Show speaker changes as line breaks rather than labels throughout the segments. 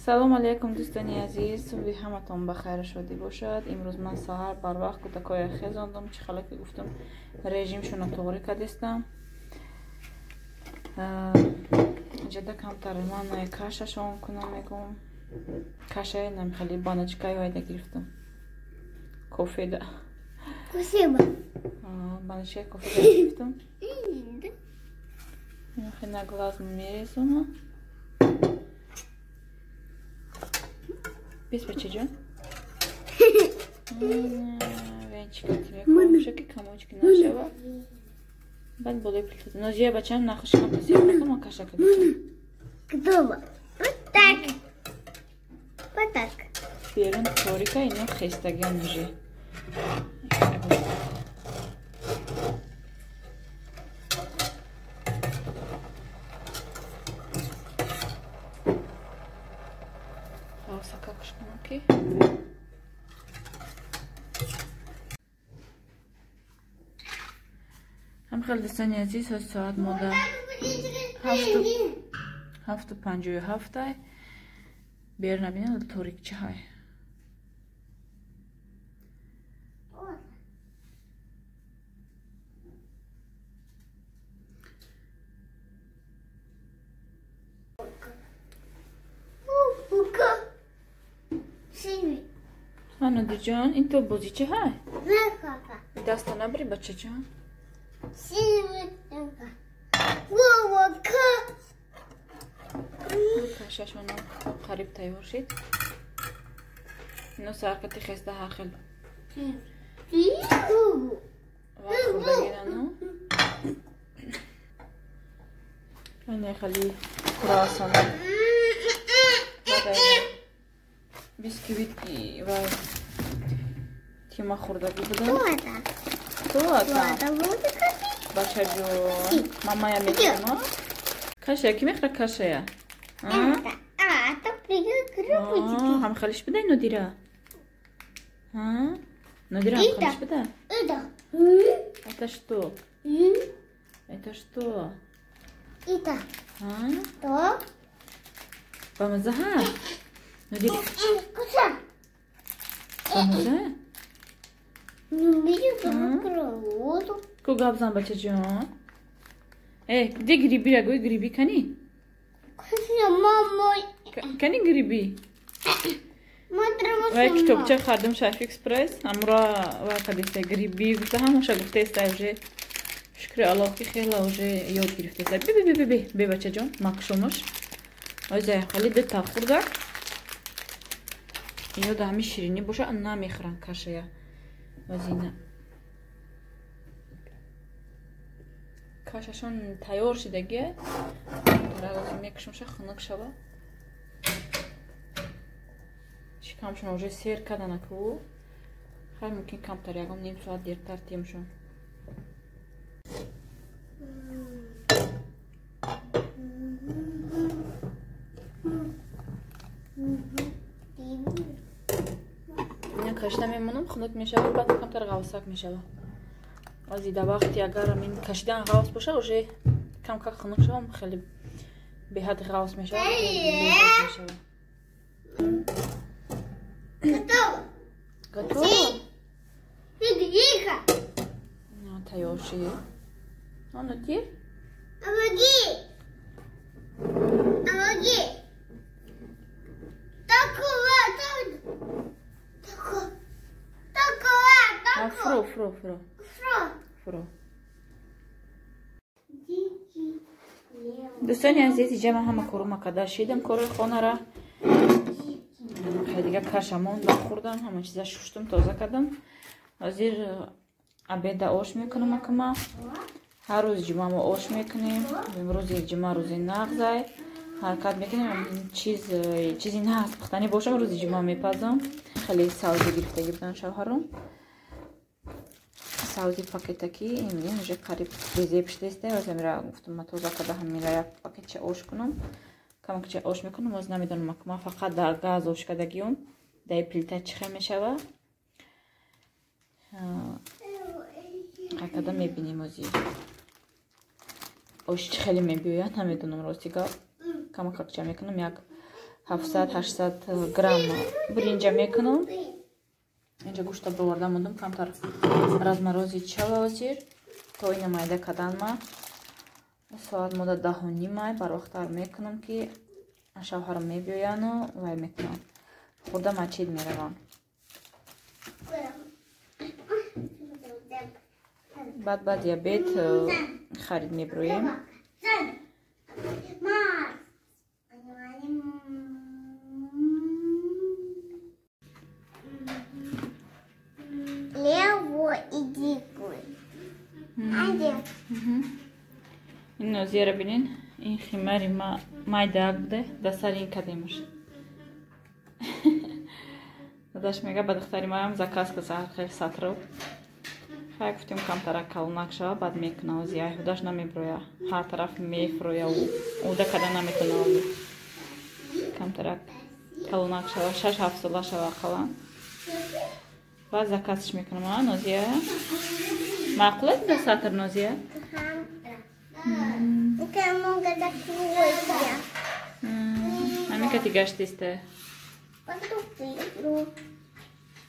салом алейкум дӯстони азиз, субҳи ҳаматон бахайр шодӣ бошад. Имрӯз ман саҳар барвақт кӯтакҳоя хезондам, чӣ хеле ки гуфтам режимшона тоғри кардистам. ҷада камтар ман кашашон кунам мегум. Кашаи нам хеле баночкаи вайда гирифтам. Кофеда.
Спасибо.
Баночкаи кофеда гирифтам. Хеле на глаз мерезам. Без бачаҷон. Венчикати мекунам, шаки камочки нашава. Баъд болои плита. Нозия бачам нахушкам тасир мекунам, кашака гирифтам.
Готово. Вот так. Вот так.
Берун торика, ино хестагиам уже. ҳам хеле дӯстони азиз, ҳоз соат мода 7:57 бер набинад торикчаҳай. Нодиҷон, ин то бозичаҳай? Даста набри бачаҷон. Кашашона қариб тайёр шид. Ино саркати хеста ҳахел вақт хӯрдагирану. Ане хали круассан бисквитки ва тима хӯрдаги будам. Бачаҷон, мамая мехӯрма? Кашая ки мехӯра кашая? Ҳамхалиш бидай Нодира? Нодира ҳамхалиш бida? Это что? Это что?
Это.
Бамаза ҳа? Нодира.
Куса.
Бамаза?
Кровоту.
Ку габзан бачаҷон? Де грибира гӯй гриби кани? Кани гриби? Вай китобча хардам Шайф Экспресс. Амра вай кадиста гриби гуфта ҳамаша гуфтаиста уже. Шукри Аллоҳ ки хела уже ёд гирифтаиста. Бе бачаҷон, макшумаш. Оза хали дета хӯрда. Ёда ҳами ширини боша, намехӯрам кашая. Азина. Кашашон тайёр шидагия. Лазим мекушамша хунук шава. Шикамшон уже сер каданаку. Хай мумкин камтар ягон ним соат дертар темшон. Ина кашида мемонам, хунук мешава, баъд камтар ғавсак мешава. Азида вақти агар мин кашидан ғавс боша, уже кам-кам хунук шавам, хеле беҳад ғавс мешава. Готово? Тайёр шид. Нодир?
Помоги.
Фро. Дӯстони азиз, ҷама ҳама кору када шидам кори хонара. Дига каша мондам, хӯрдам, ҳама чиза шуштам, тоза кардам. Ҳозир обеда ош мекунам акама. Ҳар рӯз ҷума мо ош мекунем. Имрӯзи ҷума рӯзи нағзай. Ҳаракат мекунем, чизи нағз пухтанӣ бошам, рӯзи ҷума мепазам. Хеле савзи гирифтаги будан шавҳарам. Савзи пакетаки имин уже қариб резеп шидеста. Озамира гуфтам ма тоза карда ҳамира як пакетча ош кунам. Камакча ош мекунам, оз намедонам акама фақат дар газ ош кардагиём. Дар плита чиха мешава. Қакада мебинем озир. Ош хеле мебиёяд, намедонам рости гап. Камакакча мекунам, як 700-800 грамм бринҷа мекунам. Инҷа гӯштро боварда мондам, камтар размарози чава озир то ина майда каданма. Соат мода 10:30 барвақтар мекунам ки шавҳарам мебиёяну вай мекунам. Хурда мачид меравам. Баъд обед харид мебироем.
Лево иди куй.
ин нозияро бинин. ин химари майдаак буде дасари ин кадемаш. дадаш мега ба духтари маям заказ каса хел сатров. Хай гуфтем камтарак калонак шава баъд мекуна ози ай худаш намеброя. ҳар тараф мефроя уда када наметуна ози. камтарак калонак шава 6-7 сола шава қалан. баъд заказш мекунам а нозия. маъқуле да сатр нозия? Ами ка ти гаштисте?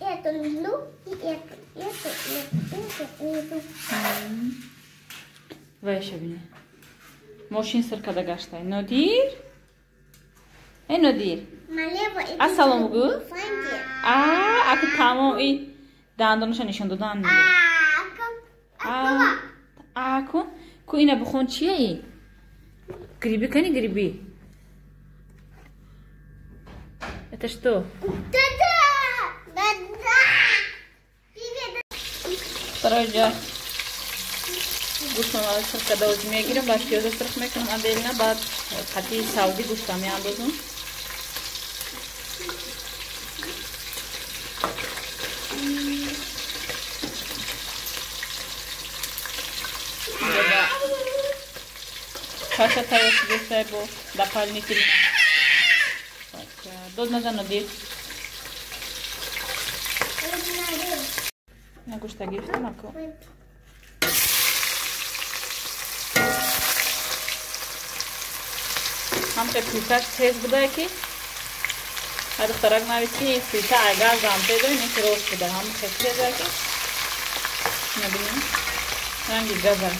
Это люблю, и это.
Вай шабине. Мошин сар када гаштай. Нодир? Эй, Нодир. Ассалому гу. Аку тамом и дандонаша нишон додан. Аку? Ку ина бухон чия и? Гриби кани гриби? Это что? Второй джар. Гӯштро када ози мегирам, баъд пиёза сирх мекунам отдельно, баъд қатъи савди гӯшта меандозам. Каша тайёр шудааст бо дополнительно. Дод назан Нодир. На гӯшта гирифтам аку. ҳамча плиташ тез будае ки ҳар духтарак навис ки плита агар гам теза неки рост буда ҳам хел теза ки набинем ранги газа.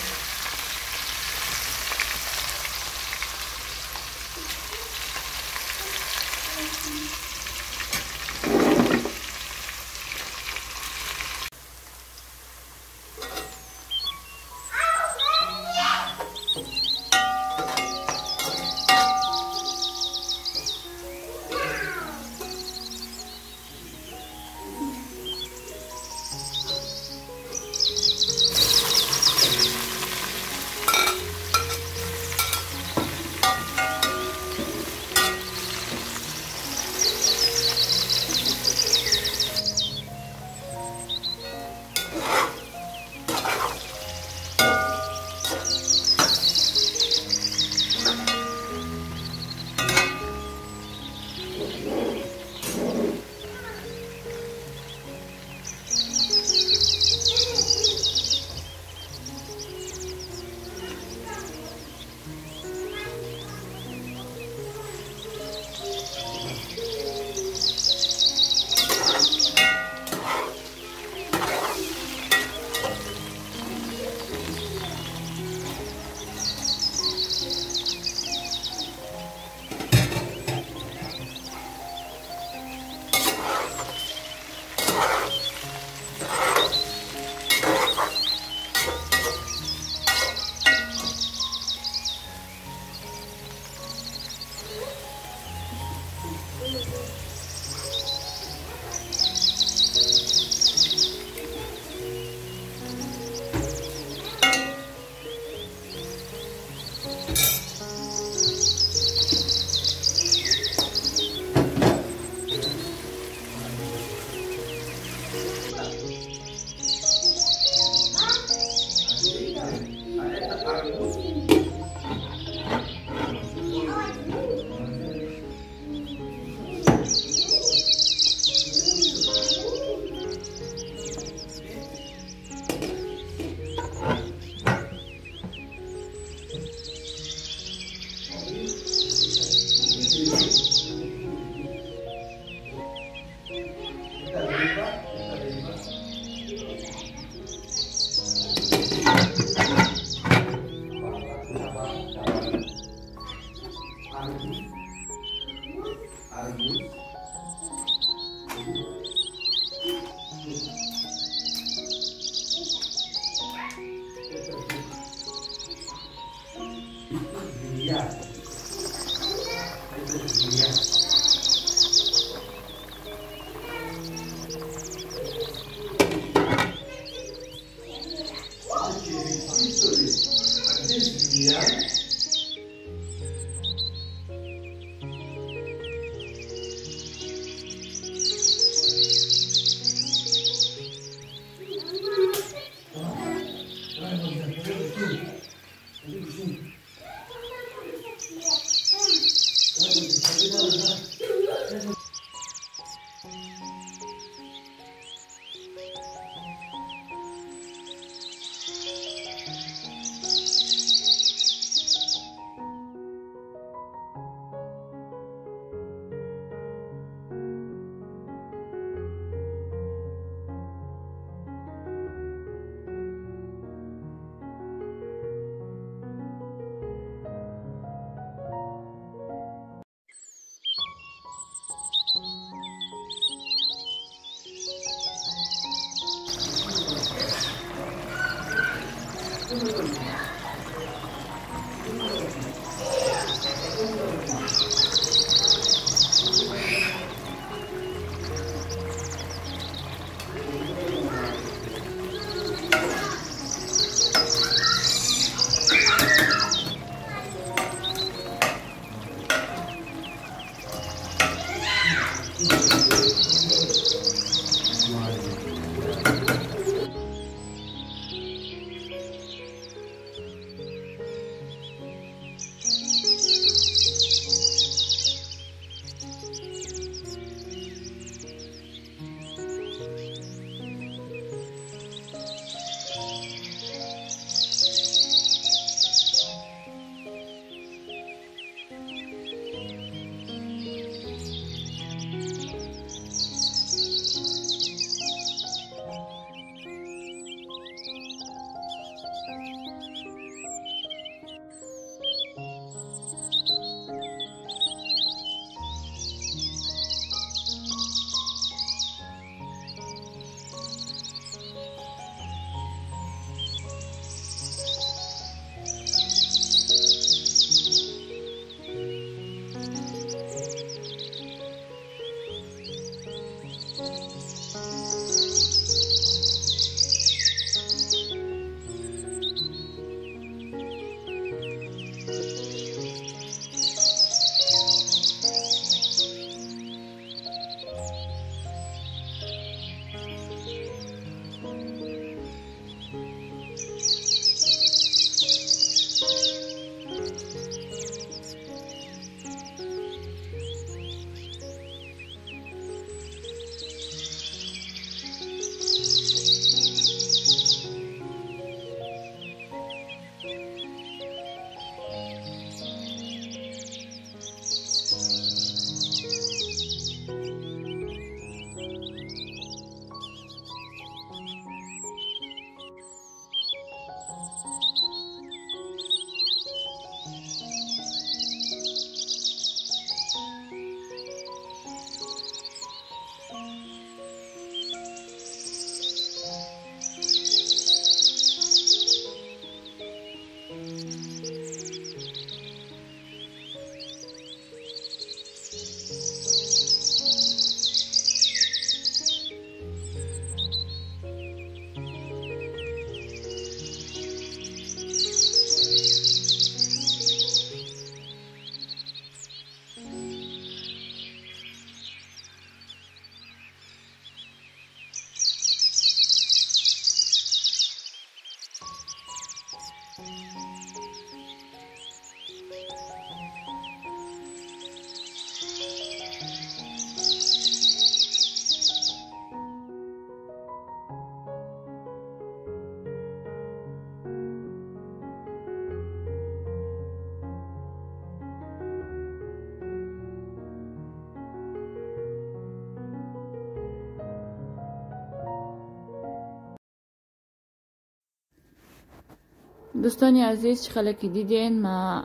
دوستانی عزیز، چقدر که دیدین ما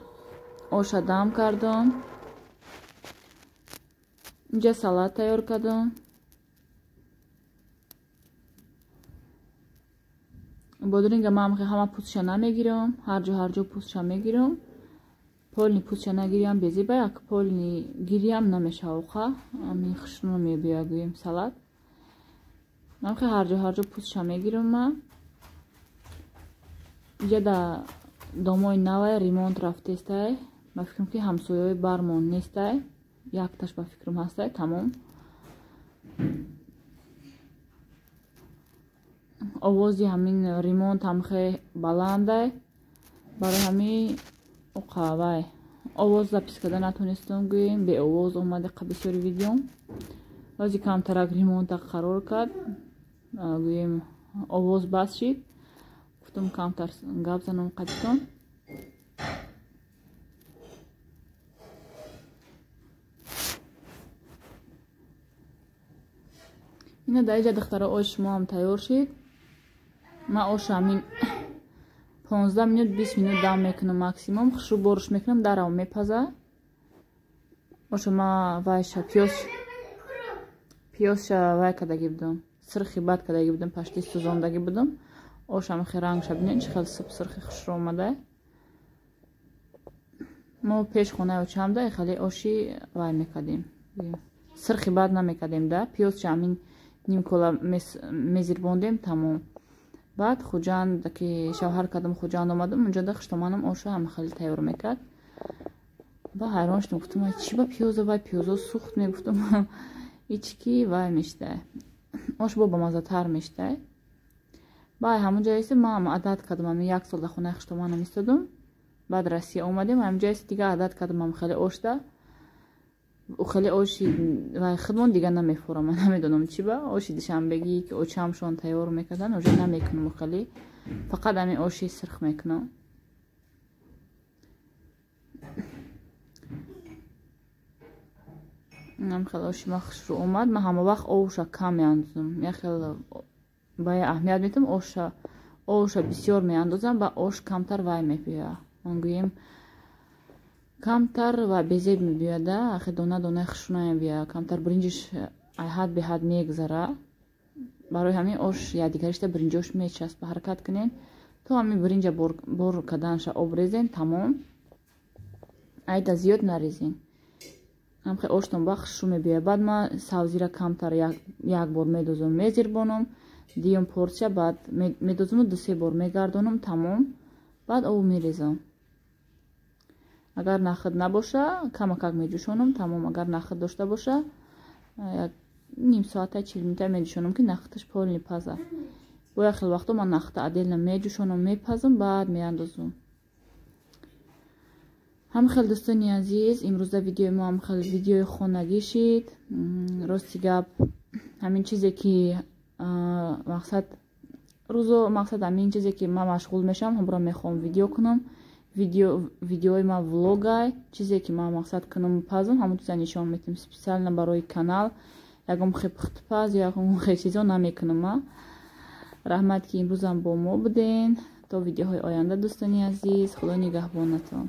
آش دم کردم. اینجا سالاد تیار کردم. بادرنگ ما همه پوستش نمیگیرم، هر جا پوستش میگیرم. پولنی پوستش نگیریم بیزی با یک پولنی گیریم نمیشه اوقا. امی خشنو میبیاگویم سالاد. من هر جا پوستش میگیرم ما. اینجا در دامای نوای ریمونت رفته است. من فکرم که همسایه برمون نیست. یک تاش با فکرم هسته تمام. آوازی همین ریمونت هم خیلی بلنده. برای همین اوقای آواز زپیس کده نتونستم گویم. به آواز اومده قبل سوری ویدیوم. وزی کم ترک ریمونت قرار کرد. گویم آواز بس شد. گفتم کم تر گپ زنم قدتون. اینا در اینجا دختر آش ما هم تیار شد. ما آش همین 15 منوت 20 منوت دم میکنم مکسیموم. خشو برش میکنم در آم میپزه. آش ما وایش پیاز وای کدگی بدم. سرخی بد کدگی بدم. پشتی سوزاندگی بدم. آش هم خیلی رنگ شد. نینچ خیلی سرخی خوش رو اومده. ما پیش خونه و چم ده خیلی آشی وای میکردیم. سرخی بد نمیکردیم ده. پیاز همین نیم کلا میزیر بوندیم تمام. بعد خوجان که شوهر کردم خوجان اومدم اونجا ده خشتمانم آش هم خیلی تیار میکرد. با حیران شدم گفتم چی با پیاز وای پیاز سوخت میگفتم ички вай мештай. Ош бо бамазатар мештай. Бай ҳамунҷо ист ман адад кардам, ами 1 сол дар хонаи хиштоманам истодум. Баъд Россия омадем, ҳамунҷо ист дига адад кардам хеле ошда. خیلی آشی و خودمون دیگه نمیفورم من نمیدونم چی با آشی دوشنبگی که اوچمشون تیار میکردن اونجا نمیکنم خیلی فقط همین آشی سرخ میکنم من خیلی آشی مخش رو اومد من همه وقت آوشا کم میاندازم یا خیلی باید اهمیت میتونم آوشا بسیار میاندازم با آش کمتر وای میپیه من گویم камтар ва безеб мебиёда ахе дона дона хушна мебия камтар бринҷиш айҳад беҳад мегзара барои ҳамин ош якдигаришта бринҷош мечаспа ҳаракат кунен то ҳамин бринҷа бор каданша об резен тамом айда зиёд нарезен ҳамхе оштон ба хушу мебия баъд ман савзира камтар як бор медозам мезирбонам диюм порсия баъд медозаму 2-3 бор мегардонам тамом баъд об мерезам агар нахд набоша камакак медӯшонам тамом агар нахд дошта боша як ним соата 40 минута медӯшонам ки нахдаш полни паза бо як хел вақто ман нахда аделна медӯшонам мепазам баъд меандозам ҳам хел дӯстони азиз имрӯза видеои мо ҳам хел видеои хонагӣ шид рости гап ҳамин чизе ки мақсад рӯзо мақсад ҳамин чизе ки ман машғул мешавам ҳамро мехоҳам видео кунам видеои ман влогай чизе ки ман мақсад кунам пазам ҳамун чиза нишон метам специально барои канал ягон хипхтпаз ягон чизо намекунам ман раҳмат ки имрӯзам бо мо буден то видеоҳои оянда дӯстони азиз худо нигаҳбонатон